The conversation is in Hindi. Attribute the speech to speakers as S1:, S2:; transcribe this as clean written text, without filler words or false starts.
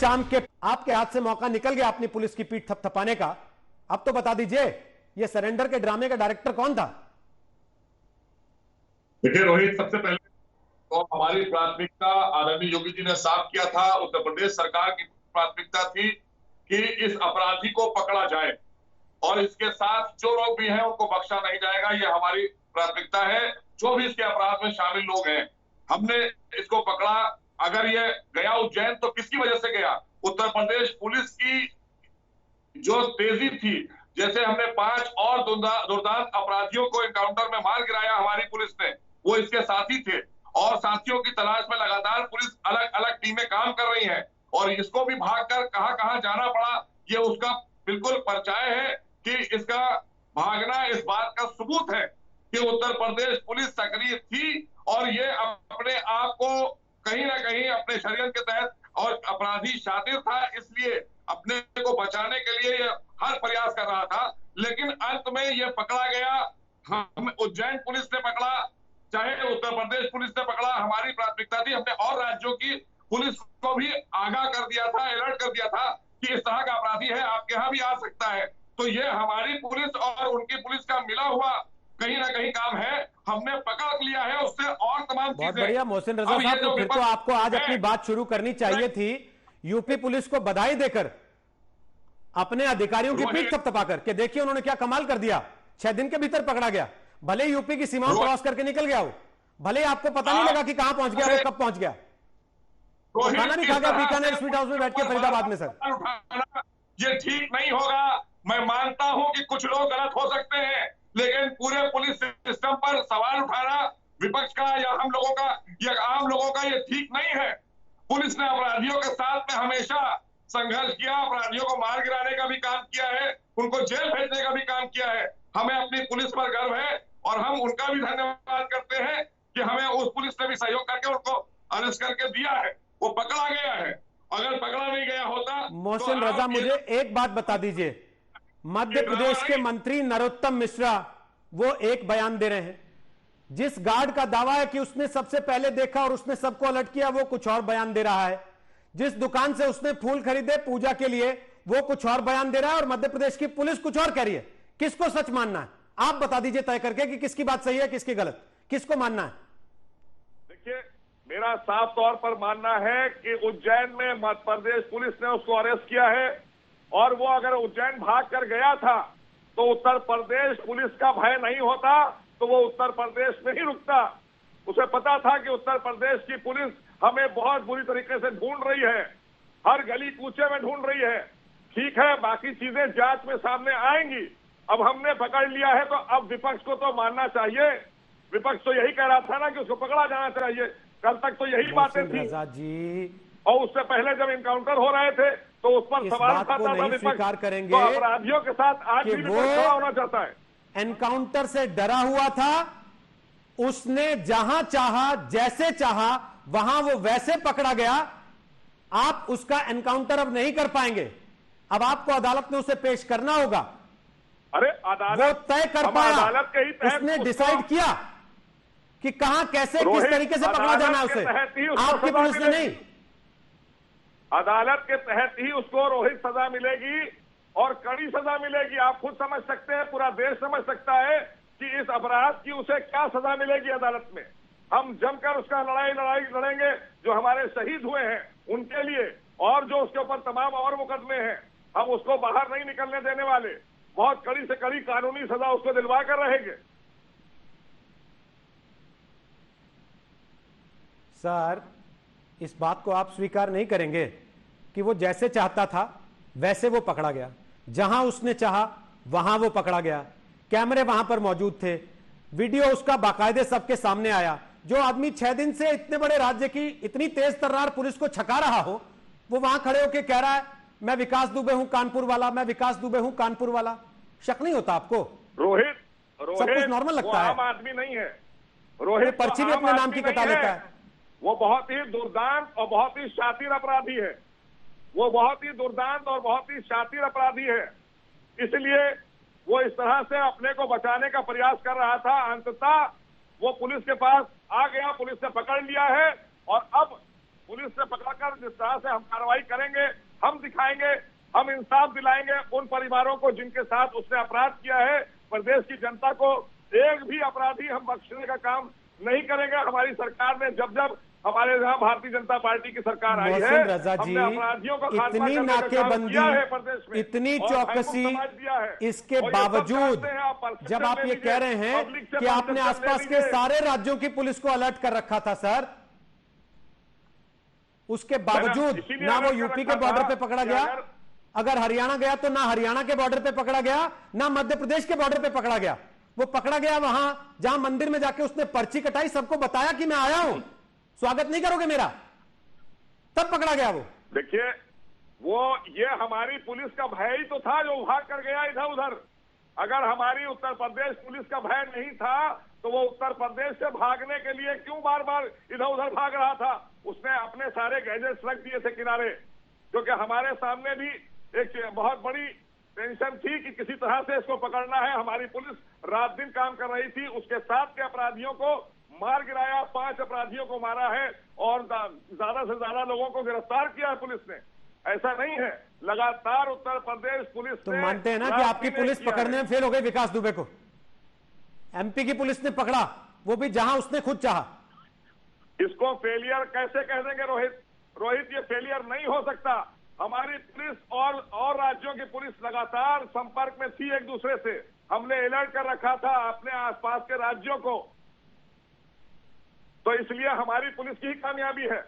S1: शाम के आपके हाथ से मौका निकल गया अपनी पुलिस की पीठ थपथपाने का। अब तो बता दीजिए, ये सरेंडर के ड्रामे का डायरेक्टर कौन था?
S2: देखिए रोहित, सबसे पहले तो हमारी प्राथमिकता आदरणीय योगी जी ने साफ किया था, उत्तर प्रदेश सरकार की प्राथमिकता थी कि इस अपराधी को पकड़ा जाए और इसके साथ जो लोग भी हैं उनको बख्शा नहीं जाएगा। ये हमारी प्राथमिकता है। जो भी इसके अपराध में शामिल लोग हैं, हमने इसको पकड़ा। अगर ये गया उज्जैन तो किसकी वजह से गया? उत्तर प्रदेश पुलिस की जो तेजी थी, जैसे हमने 5 और दुर्दांत अपराधियों को एनकाउंटर में मार गिराया हमारी पुलिस ने, वो इसके साथी थे और साथियों की तलाश में लगातार पुलिस अलग अलग टीमें काम कर रही हैं और इसको भी भागकर कहां कहां जाना पड़ा, ये उसका बिल्कुल परचाय है कि इसका भागना इस बात का सबूत है कि उत्तर प्रदेश पुलिस सक्रिय थी और ये अपने आप को कहीं ना कहीं अपने षड्यंत्र के तहत और अपराधी शातिर था, इसलिए अपने को बचाने के लिए ये हर प्रयास कर रहा था। लेकिन अंत में ये पकड़ा गया। हम उज्जैन पुलिस ने पकड़ा, चाहे उत्तर प्रदेश पुलिस ने पकड़ा, हमारी प्राथमिकता थी। हमने और राज्यों की पुलिस को भी आगाह कर दिया था, अलर्ट कर दिया था कि इस तरह का अपराधी है, आपके यहां भी आ सकता है। तो ये हमारी पुलिस और उनकी पुलिस का मिला हुआ कहीं ना कहीं काम है। हमने पकड़ लिया है, उससे और तमाम
S1: बहुत
S2: चीजें।
S1: बढ़िया मोहसिन रजा साहब, तो फिर तो आपको आज अपनी बात शुरू करनी चाहिए थी यूपी पुलिस को बधाई देकर, अपने अधिकारियों की पीठ थपथपाकर कि देखिए उन्होंने क्या कमाल कर दिया, 6 दिन के भीतर पकड़ा गया। भले यूपी की सीमाओं क्रॉस करके निकल गया हो, भले आपको पता नहीं लगा कि कहां पहुंच गया, वो कब पहुंच गया, खाना नहीं खा गया बीकानेर स्वीट हाउस में बैठ के फरीदाबाद में। सर
S2: ये ठीक नहीं होगा। मैं मानता हूं कि कुछ लोग गलत हो सकते हैं, लेकिन पूरे पुलिस सिस्टम पर सवाल उठाना विपक्ष का या हम लोगों का या आम लोगों का ये ठीक नहीं है। पुलिस ने अपराधियों के साथ में हमेशा संघर्ष किया, अपराधियों को मार गिराने का भी काम किया है, उनको जेल भेजने का भी काम किया है। हमें अपनी पुलिस पर गर्व है और हम उनका भी धन्यवाद करते हैं कि हमें उस पुलिस ने भी सहयोग करके उनको अरेस्ट करके दिया है, वो पकड़ा गया है। अगर पकड़ा नहीं गया होता
S1: मोहसिन रजा, मुझे एक बात बता दीजिए, मध्य प्रदेश के मंत्री नरोत्तम मिश्रा वो एक बयान दे रहे हैं, जिस गार्ड का दावा है कि उसने सबसे पहले देखा और उसने सबको अलर्ट किया, वो कुछ और बयान दे रहा है। जिस दुकान से उसने फूल खरीदे पूजा के लिए, वो कुछ और बयान दे रहा है और मध्य प्रदेश की पुलिस कुछ और कह रही है। किसको सच मानना है? आप बता दीजिए तय करके कि किसकी बात सही है, किसकी गलत, किसको मानना है?
S2: देखिए, मेरा साफ तौर पर मानना है कि उज्जैन में मध्य प्रदेश पुलिस ने उसको अरेस्ट किया है और वो अगर उज्जैन भाग कर गया था तो उत्तर प्रदेश पुलिस का भय नहीं होता, तो वो उत्तर प्रदेश में ही रुकता। उसे पता था कि उत्तर प्रदेश की पुलिस हमें बहुत बुरी तरीके से ढूंढ रही है, हर गली कूचे में ढूंढ रही है। ठीक है, बाकी चीजें जांच में सामने आएंगी। अब हमने पकड़ लिया है तो अब विपक्ष को तो मानना चाहिए। विपक्ष तो यही कह रहा था ना कि उसको पकड़ा जाना चाहिए, कल तक तो यही बातें थी
S1: जी।
S2: और उससे पहले जब इनकाउंटर हो रहे थे तो उस पर सवाल उठाता था
S1: विपक्ष करेंगे
S2: तो अपराधियों के साथ आज भी विपक्ष खड़ा होना चाहता है।
S1: एनकाउंटर से डरा हुआ था, उसने जहां चाहा जैसे चाहा वहां वो वैसे पकड़ा गया। आप उसका एनकाउंटर अब नहीं कर पाएंगे, अब आपको अदालत में उसे पेश करना होगा।
S2: अरे अदालत
S1: वो तय कर पाया,
S2: अदालत के ही तहत
S1: उसने डिसाइड किया कि कहां कैसे किस तरीके से पकड़ा जाना है उसे, आपकी पुलिस ने नहीं।
S2: अदालत के तहत ही उसको रोहित सजा मिलेगी और कड़ी सजा मिलेगी। आप खुद समझ सकते हैं, पूरा देश समझ सकता है कि इस अपराध की उसे क्या सजा मिलेगी अदालत में। हम जमकर उसका लड़ाई लड़ेंगे, जो हमारे शहीद हुए हैं उनके लिए, और जो उसके ऊपर तमाम और मुकदमे हैं, हम उसको बाहर नहीं निकलने देने वाले। बहुत कड़ी से कड़ी कानूनी सजा उसको दिलवा कर रहेंगे।
S1: सर, इस बात को आप स्वीकार नहीं करेंगे कि वो जैसे चाहता था वैसे वो पकड़ा गया, जहां उसने चाहा वहां वो पकड़ा गया, कैमरे वहां पर मौजूद थे, वीडियो उसका बाकायदे सबके सामने आया। जो आदमी 6 दिन से इतने बड़े राज्य की इतनी तेज तर्रार पुलिस को छका रहा हो, वो वहां खड़े होकर कह रहा है मैं विकास दुबे हूं कानपुर वाला, मैं विकास दुबे हूं कानपुर वाला। शक नहीं होता आपको?
S2: रोहित
S1: सब कुछ नॉर्मल लगता है।
S2: आम आदमी नहीं है रोहित,
S1: पर्ची भी अपने नाम की कटा लेता है।
S2: वो बहुत ही दुर्दांत और बहुत ही शातिर अपराधी है। वो बहुत ही दुर्दांत और बहुत ही शातिर अपराधी है, इसलिए वो इस तरह से अपने को बचाने का प्रयास कर रहा था। अंततः वो पुलिस के पास आ गया, पुलिस ने पकड़ लिया है और अब पुलिस ने पकड़कर जिस तरह से हम कार्रवाई करेंगे, हम दिखाएंगे, हम इंसाफ दिलाएंगे उन परिवारों को जिनके साथ उसने अपराध किया है। प्रदेश की जनता को एक भी अपराधी हम बख्शने का काम नहीं करेंगे। हमारी सरकार ने जब जब हमारे यहाँ भारतीय जनता पार्टी की सरकार आई है,
S1: मोहसिन रजा जी,
S2: हमने अपराधियों को खात्मा
S1: इतनी
S2: करने का काम किया
S1: नाकेबंदी,
S2: है प्रदेश में,
S1: इतनी
S2: और
S1: चौकसी,
S2: भयमुक्त समाज दिया है।
S1: इसके
S2: और ये सब
S1: बावजूद
S2: जानते हैं, आप परसेप्शन
S1: जब आप
S2: ले
S1: ये
S2: लीजिए,
S1: कह रहे हैं
S2: पब्लिक से
S1: कि आपने
S2: परसेप्शन
S1: आसपास
S2: ले
S1: के
S2: लीजिए।
S1: सारे राज्यों की पुलिस को अलर्ट कर रखा था सर, उसके बावजूद
S2: इसीलिए
S1: ना वो
S2: अलर्ट कर
S1: यूपी
S2: रखा
S1: के बॉर्डर
S2: था
S1: पे पकड़ा
S2: कि
S1: गया, अगर हरियाणा गया तो ना हरियाणा के बॉर्डर पे पकड़ा गया, ना मध्य प्रदेश के बॉर्डर पे पकड़ा गया। वो पकड़ा गया वहां जहां मंदिर में जाके उसने पर्ची कटाई, सबको बताया कि मैं आया हूं, स्वागत नहीं करोगे मेरा, तब पकड़ा गया वो।
S2: देखिए, वो ये हमारी पुलिस का भय ही तो था जो भाग कर गया इधर उधर। अगर हमारी उत्तर प्रदेश पुलिस का भय नहीं था तो वो उत्तर प्रदेश से भागने के लिए क्यों बार बार इधर उधर भाग रहा था? उसने अपने सारे गैजेट्स रख दिए थे किनारे, क्योंकि हमारे सामने भी एक बहुत बड़ी टेंशन थी कि किसी तरह से इसको पकड़ना है। हमारी पुलिस रात दिन काम कर रही थी, उसके साथ के अपराधियों को मार गिराया, 5 अपराधियों को मारा है और ज्यादा से ज्यादा लोगों को गिरफ्तार किया है पुलिस ने। ऐसा नहीं है, लगातार उत्तर प्रदेश पुलिस
S1: तो मानते हैं ना कि आपकी पुलिस पकड़ने में फेल हो गई विकास दुबे को? एमपी की पुलिस ने पकड़ा, वो भी जहां उसने खुद चाहा।
S2: इसको फेलियर कैसे कह देंगे रोहित, ये फेलियर नहीं हो सकता। हमारी पुलिस और राज्यों की पुलिस लगातार संपर्क में थी एक दूसरे से। हमने अलर्ट कर रखा था अपने आसपास के राज्यों को, तो इसलिए हमारी पुलिस की ही कामयाबी है।